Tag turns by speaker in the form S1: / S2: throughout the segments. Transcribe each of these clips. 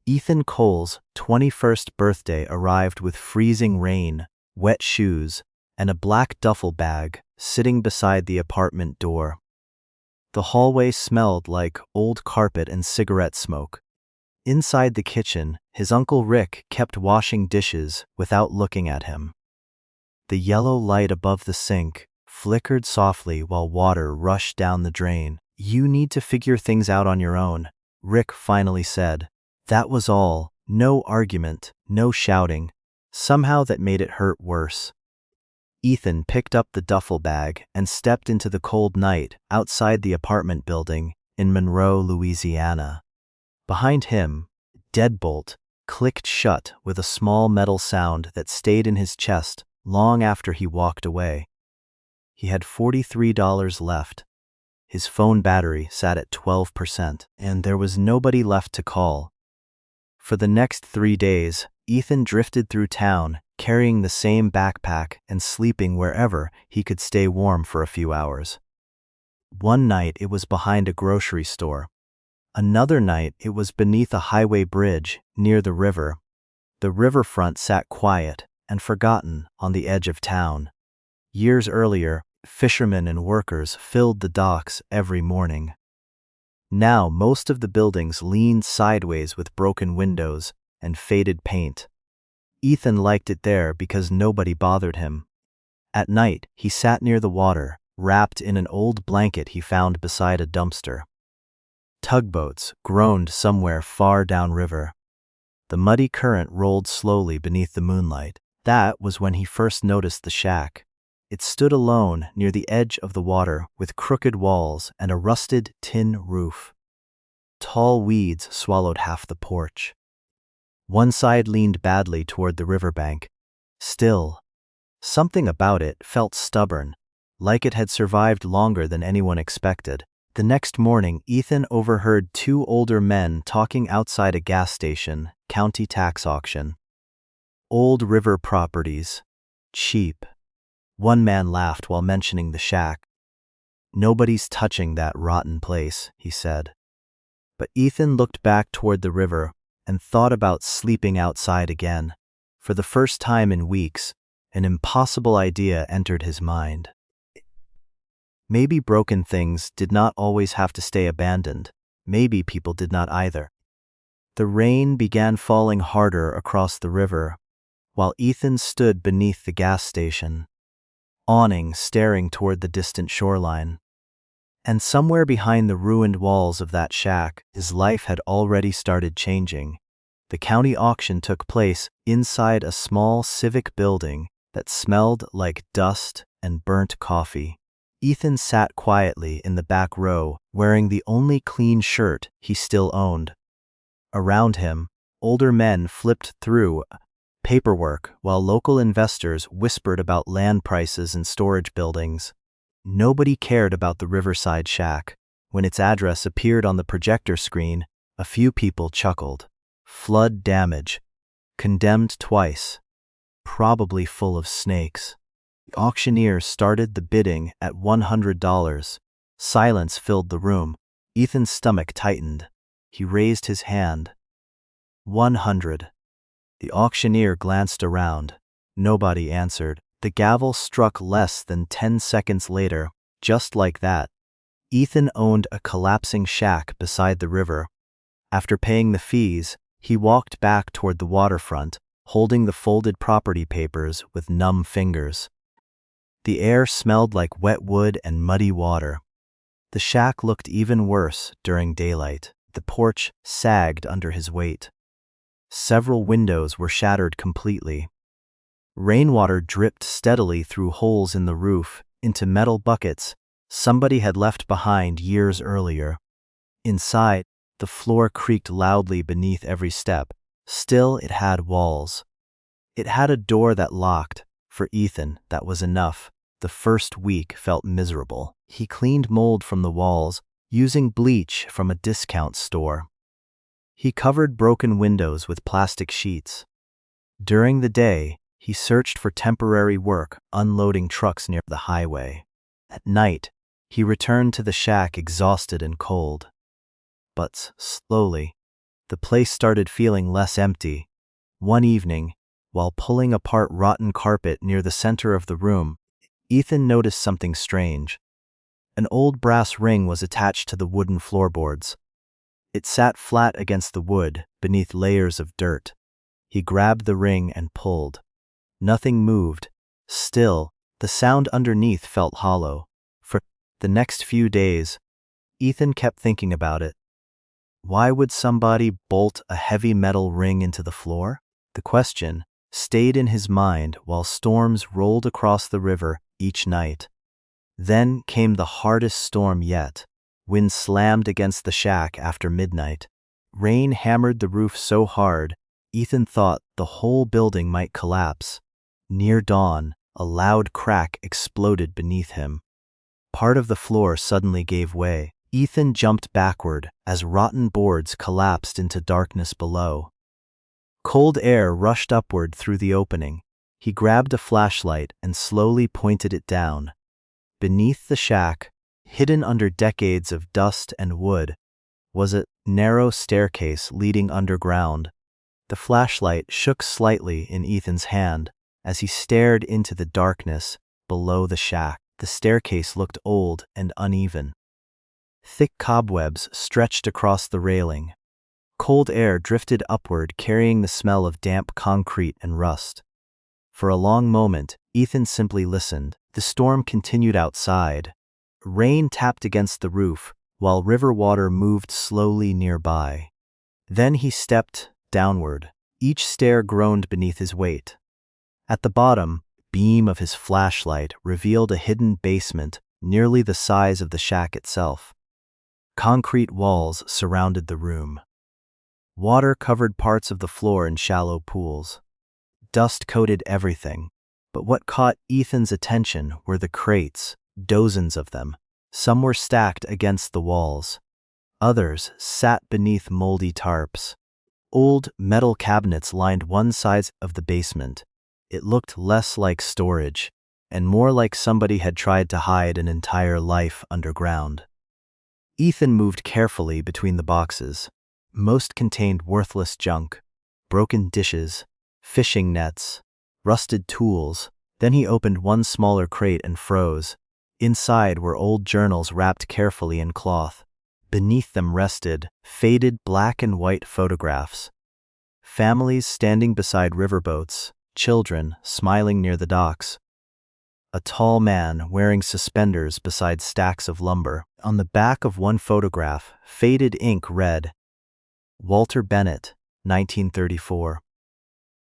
S1: Ethan Cole's 21st birthday arrived with freezing rain, wet shoes, and a black duffel bag sitting beside the apartment door. The hallway smelled like old carpet and cigarette smoke. Inside the kitchen, his Uncle Rick kept washing dishes without looking at him. The yellow light above the sink flickered softly while water rushed down the drain. "You need to figure things out on your own," Rick finally said. That was all. No argument, no shouting. Somehow that made it hurt worse. Ethan picked up the duffel bag and stepped into the cold night outside the apartment building in Monroe, Louisiana. Behind him, deadbolt clicked shut with a small metal sound that stayed in his chest long after he walked away. He had $43 left. His phone battery sat at 12%, and there was nobody left to call. For the next 3 days, Ethan drifted through town, carrying the same backpack and sleeping wherever he could stay warm for a few hours. One night it was behind a grocery store. Another night it was beneath a highway bridge near the river. The riverfront sat quiet and forgotten on the edge of town. Years earlier, fishermen and workers filled the docks every morning. Now most of the buildings leaned sideways with broken windows and faded paint. Ethan liked it there because nobody bothered him. At night, he sat near the water, wrapped in an old blanket he found beside a dumpster. Tugboats groaned somewhere far downriver. The muddy current rolled slowly beneath the moonlight. That was when he first noticed the shack. It stood alone near the edge of the water with crooked walls and a rusted tin roof. Tall weeds swallowed half the porch. One side leaned badly toward the riverbank. Still, something about it felt stubborn, like it had survived longer than anyone expected. The next morning, Ethan overheard 2 older men talking outside a gas station, county tax auction. Old river properties. Cheap. One man laughed while mentioning the shack. "Nobody's touching that rotten place," he said. But Ethan looked back toward the river and thought about sleeping outside again. For the first time in weeks, an impossible idea entered his mind. Maybe broken things did not always have to stay abandoned. Maybe people did not either. The rain began falling harder across the river, while Ethan stood beneath the gas station, awning staring toward the distant shoreline. And somewhere behind the ruined walls of that shack, his life had already started changing. The county auction took place inside a small civic building that smelled like dust and burnt coffee. Ethan sat quietly in the back row, wearing the only clean shirt he still owned. Around him, older men flipped through paperwork while local investors whispered about land prices and storage buildings. Nobody cared about the Riverside shack. When its address appeared on the projector screen, a few people chuckled. Flood damage. Condemned twice. Probably full of snakes. The auctioneer started the bidding at $100. Silence filled the room. Ethan's stomach tightened. He raised his hand. 100. The auctioneer glanced around. Nobody answered. The gavel struck less than 10 seconds later. Just like that, Ethan owned a collapsing shack beside the river. After paying the fees, he walked back toward the waterfront, holding the folded property papers with numb fingers. The air smelled like wet wood and muddy water. The shack looked even worse during daylight. The porch sagged under his weight. Several windows were shattered completely. Rainwater dripped steadily through holes in the roof into metal buckets somebody had left behind years earlier. Inside, the floor creaked loudly beneath every step. Still, it had walls. It had a door that locked. For Ethan, that was enough. The first week felt miserable. He cleaned mold from the walls, using bleach from a discount store. He covered broken windows with plastic sheets. During the day, he searched for temporary work, unloading trucks near the highway. At night, he returned to the shack exhausted and cold. But slowly, the place started feeling less empty. One evening, while pulling apart rotten carpet near the center of the room, Ethan noticed something strange. An old brass ring was attached to the wooden floorboards. It sat flat against the wood, beneath layers of dirt. He grabbed the ring and pulled. Nothing moved. Still, the sound underneath felt hollow. For the next few days, Ethan kept thinking about it. Why would somebody bolt a heavy metal ring into the floor? The question stayed in his mind while storms rolled across the river each night. Then came the hardest storm yet. Wind slammed against the shack after midnight. Rain hammered the roof so hard, Ethan thought the whole building might collapse. Near dawn, a loud crack exploded beneath him. Part of the floor suddenly gave way. Ethan jumped backward as rotten boards collapsed into darkness below. Cold air rushed upward through the opening. He grabbed a flashlight and slowly pointed it down. Beneath the shack, hidden under decades of dust and wood, was a narrow staircase leading underground. The flashlight shook slightly in Ethan's hand as he stared into the darkness below the shack. The staircase looked old and uneven. Thick cobwebs stretched across the railing. Cold air drifted upward, carrying the smell of damp concrete and rust. For a long moment, Ethan simply listened. The storm continued outside. Rain tapped against the roof, while river water moved slowly nearby. Then he stepped downward. Each stair groaned beneath his weight. At the bottom, beam of his flashlight revealed a hidden basement nearly the size of the shack itself. Concrete walls surrounded the room. Water covered parts of the floor in shallow pools. Dust coated everything. But what caught Ethan's attention were the crates, dozens of them. Some were stacked against the walls. Others sat beneath moldy tarps. Old metal cabinets lined one side of the basement. It looked less like storage, and more like somebody had tried to hide an entire life underground. Ethan moved carefully between the boxes. Most contained worthless junk, broken dishes, fishing nets, rusted tools. Then he opened one smaller crate and froze. Inside were old journals wrapped carefully in cloth. Beneath them rested faded black and white photographs. Families standing beside riverboats, children smiling near the docks. A tall man wearing suspenders beside stacks of lumber. On the back of one photograph, faded ink read, Walter Bennett, 1934.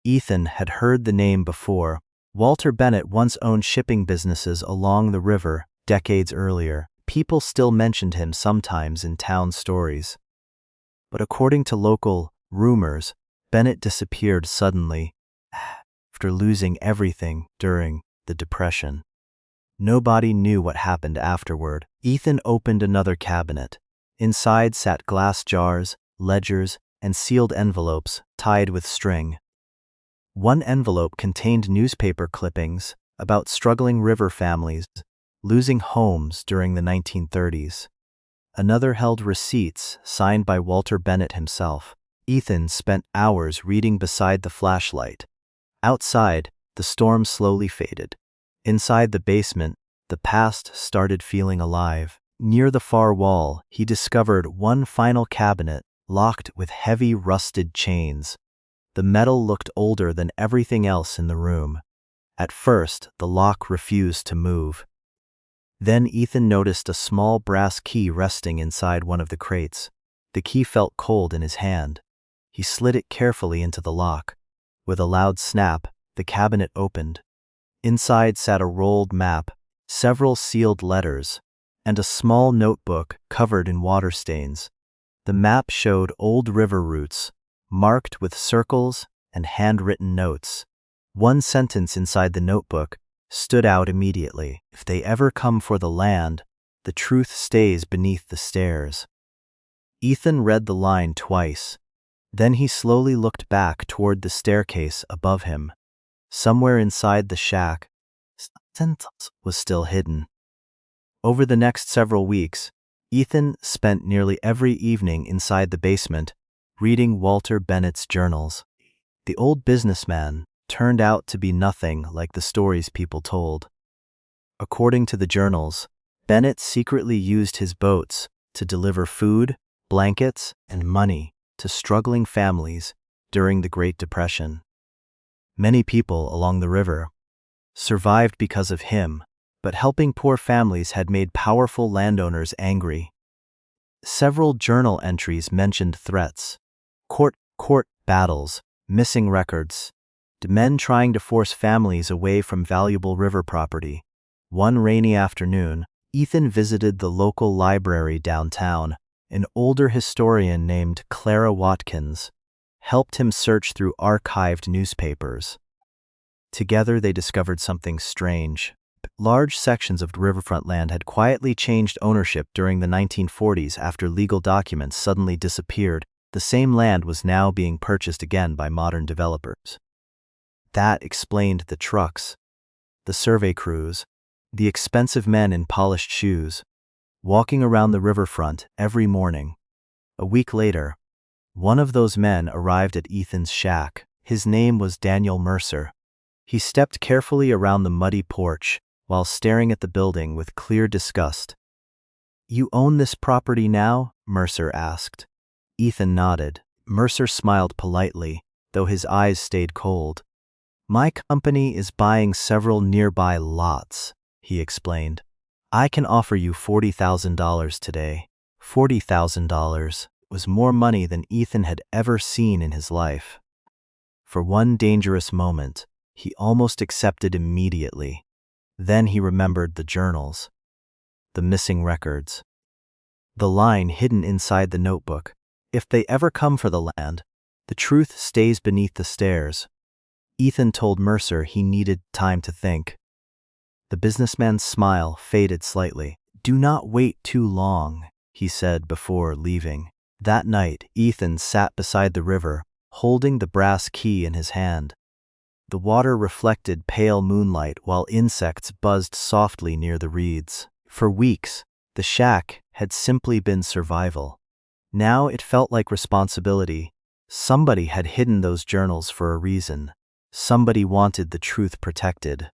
S1: Ethan had heard the name before. Walter Bennett once owned shipping businesses along the river decades earlier. People still mentioned him sometimes in town stories. But according to local rumors, Bennett disappeared suddenly after losing everything during the Depression. Nobody knew what happened afterward. Ethan opened another cabinet. Inside sat glass jars, ledgers, and sealed envelopes tied with string. One envelope contained newspaper clippings about struggling river families losing homes during the 1930s. Another held receipts signed by Walter Bennett himself. Ethan spent hours reading beside the flashlight. Outside, the storm slowly faded. Inside the basement, the past started feeling alive. Near the far wall, he discovered one final cabinet locked with heavy rusted chains. The metal looked older than everything else in the room. At first, the lock refused to move. Then Ethan noticed a small brass key resting inside one of the crates. The key felt cold in his hand. He slid it carefully into the lock. With a loud snap, the cabinet opened. Inside sat a rolled map, several sealed letters, and a small notebook covered in water stains. The map showed old river routes, marked with circles and handwritten notes. One sentence inside the notebook stood out immediately. If they ever come for the land, the truth stays beneath the stairs. Ethan read the line twice. Then he slowly looked back toward the staircase above him. Somewhere inside the shack, sentence was still hidden. Over the next several weeks, Ethan spent nearly every evening inside the basement, reading Walter Bennett's journals. The old businessman turned out to be nothing like the stories people told. According to the journals, Bennett secretly used his boats to deliver food, blankets, and money to struggling families during the Great Depression. Many people along the river survived because of him, but helping poor families had made powerful landowners angry. Several journal entries mentioned threats, court battles, missing records, men trying to force families away from valuable river property. One rainy afternoon, Ethan visited the local library downtown. An older historian named Clara Watkins helped him search through archived newspapers. Together they discovered something strange. Large sections of riverfront land had quietly changed ownership during the 1940s after legal documents suddenly disappeared. The same land was now being purchased again by modern developers. That explained the trucks, the survey crews, the expensive men in polished shoes, walking around the riverfront every morning. A week later, one of those men arrived at Ethan's shack. His name was Daniel Mercer. He stepped carefully around the muddy porch while staring at the building with clear disgust. "You own this property now?" Mercer asked. Ethan nodded. Mercer smiled politely, though his eyes stayed cold. "My company is buying several nearby lots," he explained. "I can offer you $40,000 today." $40,000 was more money than Ethan had ever seen in his life. For one dangerous moment, he almost accepted immediately. Then he remembered the journals, the missing records, the line hidden inside the notebook. "If they ever come for the land, the truth stays beneath the stairs." Ethan told Mercer he needed time to think. The businessman's smile faded slightly. "Do not wait too long," he said before leaving. That night, Ethan sat beside the river, holding the brass key in his hand. The water reflected pale moonlight while insects buzzed softly near the reeds. For weeks, the shack had simply been survival. Now it felt like responsibility. Somebody had hidden those journals for a reason. Somebody wanted the truth protected.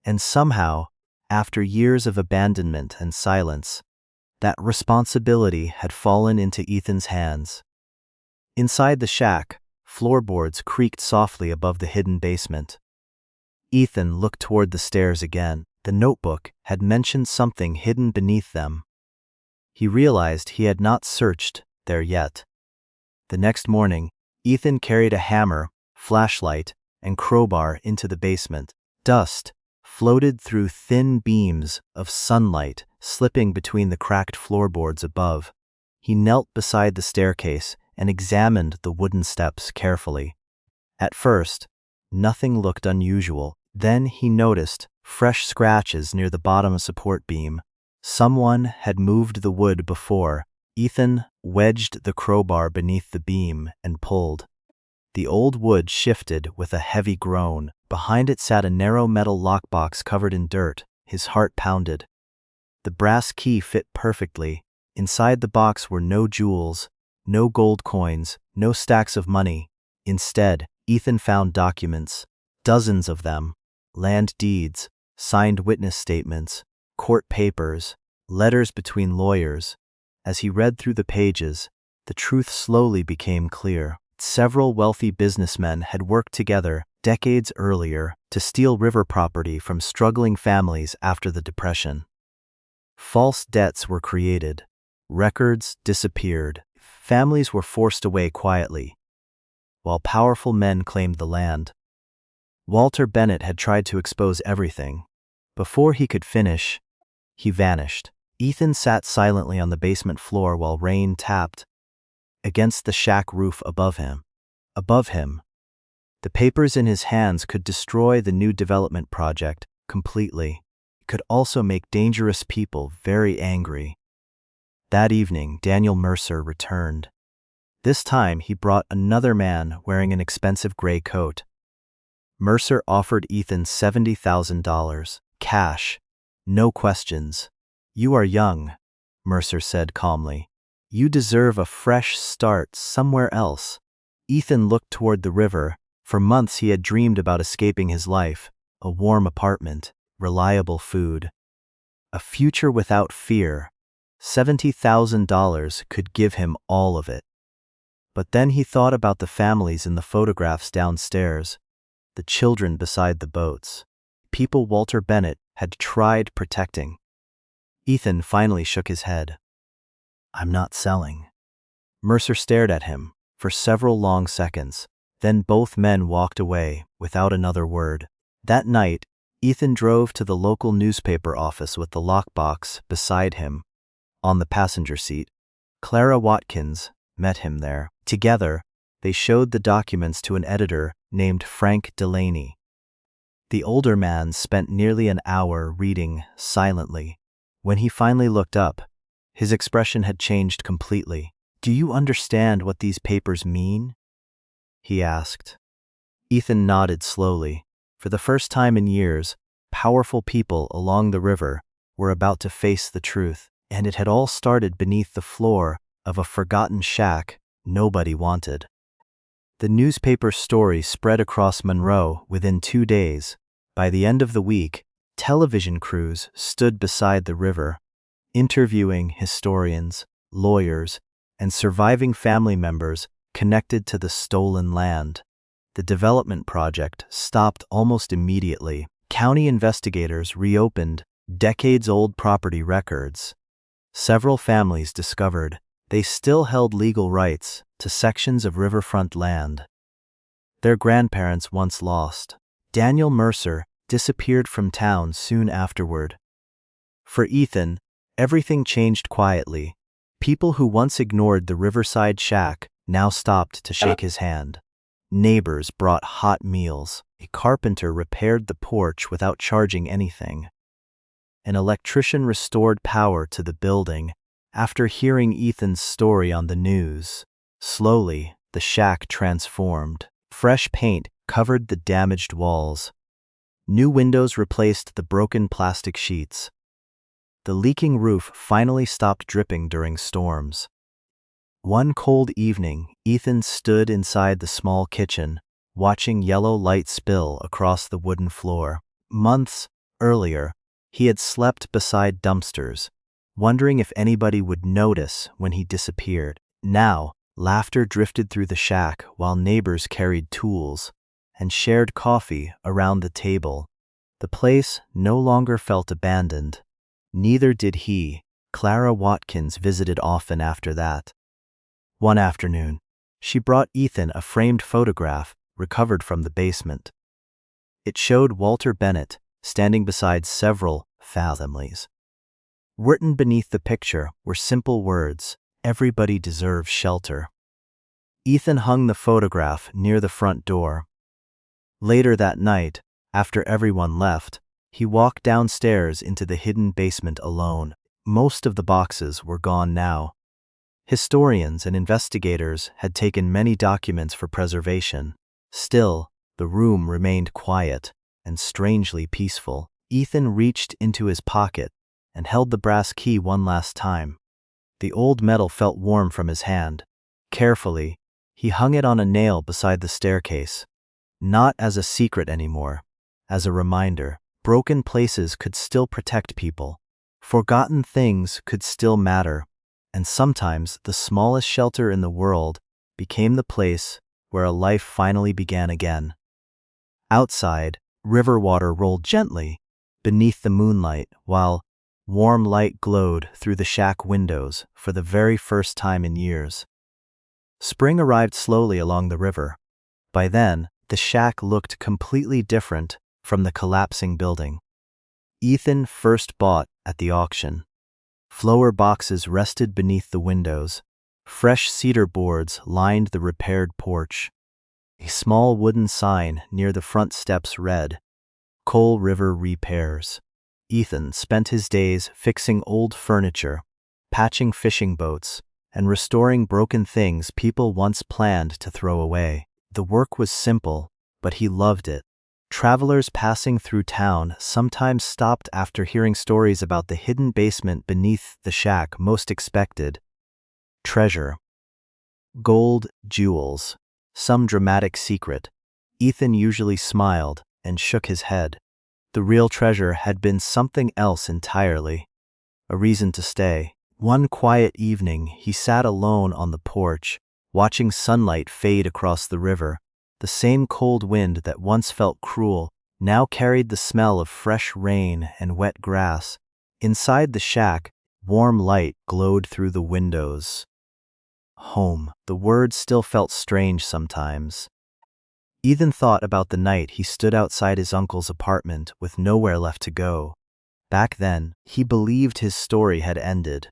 S1: And somehow, after years of abandonment and silence, that responsibility had fallen into Ethan's hands. Inside the shack, floorboards creaked softly above the hidden basement. Ethan looked toward the stairs again. The notebook had mentioned something hidden beneath them. He realized he had not searched there yet. The next morning, Ethan carried a hammer, flashlight, and crowbar into the basement. Dust floated through thin beams of sunlight, slipping between the cracked floorboards above. He knelt beside the staircase and examined the wooden steps carefully. At first, nothing looked unusual. Then he noticed fresh scratches near the bottom support beam. Someone had moved the wood before. Ethan wedged the crowbar beneath the beam and pulled. The old wood shifted with a heavy groan. Behind it sat a narrow metal lockbox covered in dirt. His heart pounded. The brass key fit perfectly. Inside the box were no jewels, no gold coins, no stacks of money. Instead, Ethan found documents, dozens of them, land deeds, signed witness statements, court papers, letters between lawyers. As he read through the pages, the truth slowly became clear. Several wealthy businessmen had worked together decades earlier to steal river property from struggling families after the Depression. False debts were created. Records disappeared. Families were forced away quietly, while powerful men claimed the land. Walter Bennett had tried to expose everything. Before he could finish, he vanished. Ethan sat silently on the basement floor while rain tapped against the shack roof above him. The papers in his hands could destroy the new development project completely. It could also make dangerous people very angry. That evening, Daniel Mercer returned. This time, he brought another man wearing an expensive gray coat. Mercer offered Ethan $70,000, cash, no questions. "You are young," Mercer said calmly. You deserve a fresh start somewhere else. Ethan looked toward the river. For months he had dreamed about escaping his life, a warm apartment, reliable food, a future without fear. $70,000 could give him all of it. But then he thought about the families in the photographs downstairs, the children beside the boats, people Walter Bennett had tried protecting. Ethan finally shook his head. I'm not selling. Mercer stared at him for several long seconds. Then both men walked away without another word. That night, Ethan drove to the local newspaper office with the lockbox beside him. On the passenger seat, Clara Watkins met him there. Together, they showed the documents to an editor named Frank Delaney. The older man spent nearly an hour reading silently. When he finally looked up, his expression had changed completely. Do you understand what these papers mean? He asked. Ethan nodded slowly. For the first time in years, powerful people along the river were about to face the truth, and it had all started beneath the floor of a forgotten shack nobody wanted. The newspaper story spread across Monroe within 2 days. By the end of the week, television crews stood beside the river, interviewing historians, lawyers, and surviving family members connected to the stolen land. The development project stopped almost immediately. County investigators reopened decades-old property records. Several families discovered they still held legal rights to sections of riverfront land their grandparents once lost. Daniel Mercer disappeared from town soon afterward. For Ethan, everything changed quietly. People who once ignored the Riverside shack now stopped to shake his hand. Neighbors brought hot meals. A carpenter repaired the porch without charging anything. An electrician restored power to the building after hearing Ethan's story on the news. Slowly, the shack transformed. Fresh paint covered the damaged walls. New windows replaced the broken plastic sheets. The leaking roof finally stopped dripping during storms. One cold evening, Ethan stood inside the small kitchen, watching yellow light spill across the wooden floor. Months earlier, he had slept beside dumpsters, wondering if anybody would notice when he disappeared. Now, laughter drifted through the shack while neighbors carried tools and shared coffee around the table. The place no longer felt abandoned. Neither did he. Clara Watkins visited often after that. One afternoon, she brought Ethan a framed photograph recovered from the basement. It showed Walter Bennett standing beside several families. Written beneath the picture were simple words, "Everybody deserves shelter." Ethan hung the photograph near the front door. Later that night, after everyone left, he walked downstairs into the hidden basement alone. Most of the boxes were gone now. Historians and investigators had taken many documents for preservation. Still, the room remained quiet and strangely peaceful. Ethan reached into his pocket and held the brass key one last time. The old metal felt warm from his hand. Carefully, he hung it on a nail beside the staircase. Not as a secret anymore, as a reminder. Broken places could still protect people. Forgotten things could still matter. And sometimes the smallest shelter in the world became the place where a life finally began again. Outside, river water rolled gently beneath the moonlight, while warm light glowed through the shack windows for the very first time in years. Spring arrived slowly along the river. By then, the shack looked completely different from the collapsing building. Ethan first bought at the auction. Flower boxes rested beneath the windows. Fresh cedar boards lined the repaired porch. A small wooden sign near the front steps read, "Coal River Repairs." Ethan spent his days fixing old furniture, patching fishing boats, and restoring broken things people once planned to throw away. The work was simple, but he loved it. Travelers passing through town sometimes stopped after hearing stories about the hidden basement beneath the shack most expected. treasure. Gold, jewels. Some dramatic secret. Ethan usually smiled and shook his head. The real treasure had been something else entirely. A reason to stay. One quiet evening, he sat alone on the porch, watching sunlight fade across the river. The same cold wind that once felt cruel now carried the smell of fresh rain and wet grass. Inside the shack, warm light glowed through the windows. Home. The word still felt strange sometimes. Ethan thought about the night he stood outside his uncle's apartment with nowhere left to go. Back then, he believed his story had ended.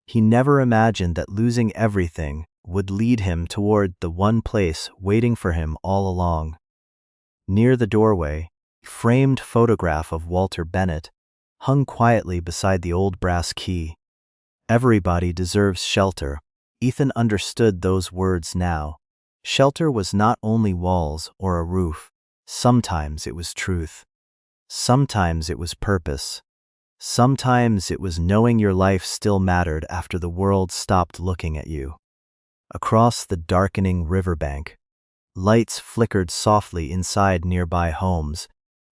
S1: He never imagined that losing everything would lead him toward the one place waiting for him all along. Near the doorway, a framed photograph of Walter Bennett hung quietly beside the old brass key. Everybody deserves shelter. Ethan understood those words now. Shelter was not only walls or a roof. Sometimes it was truth. Sometimes it was purpose. Sometimes it was knowing your life still mattered after the world stopped looking at you. Across the darkening riverbank, lights flickered softly inside nearby homes,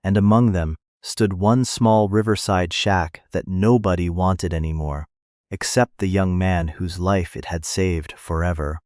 S1: and among them stood one small riverside shack that nobody wanted anymore, except the young man whose life it had saved forever.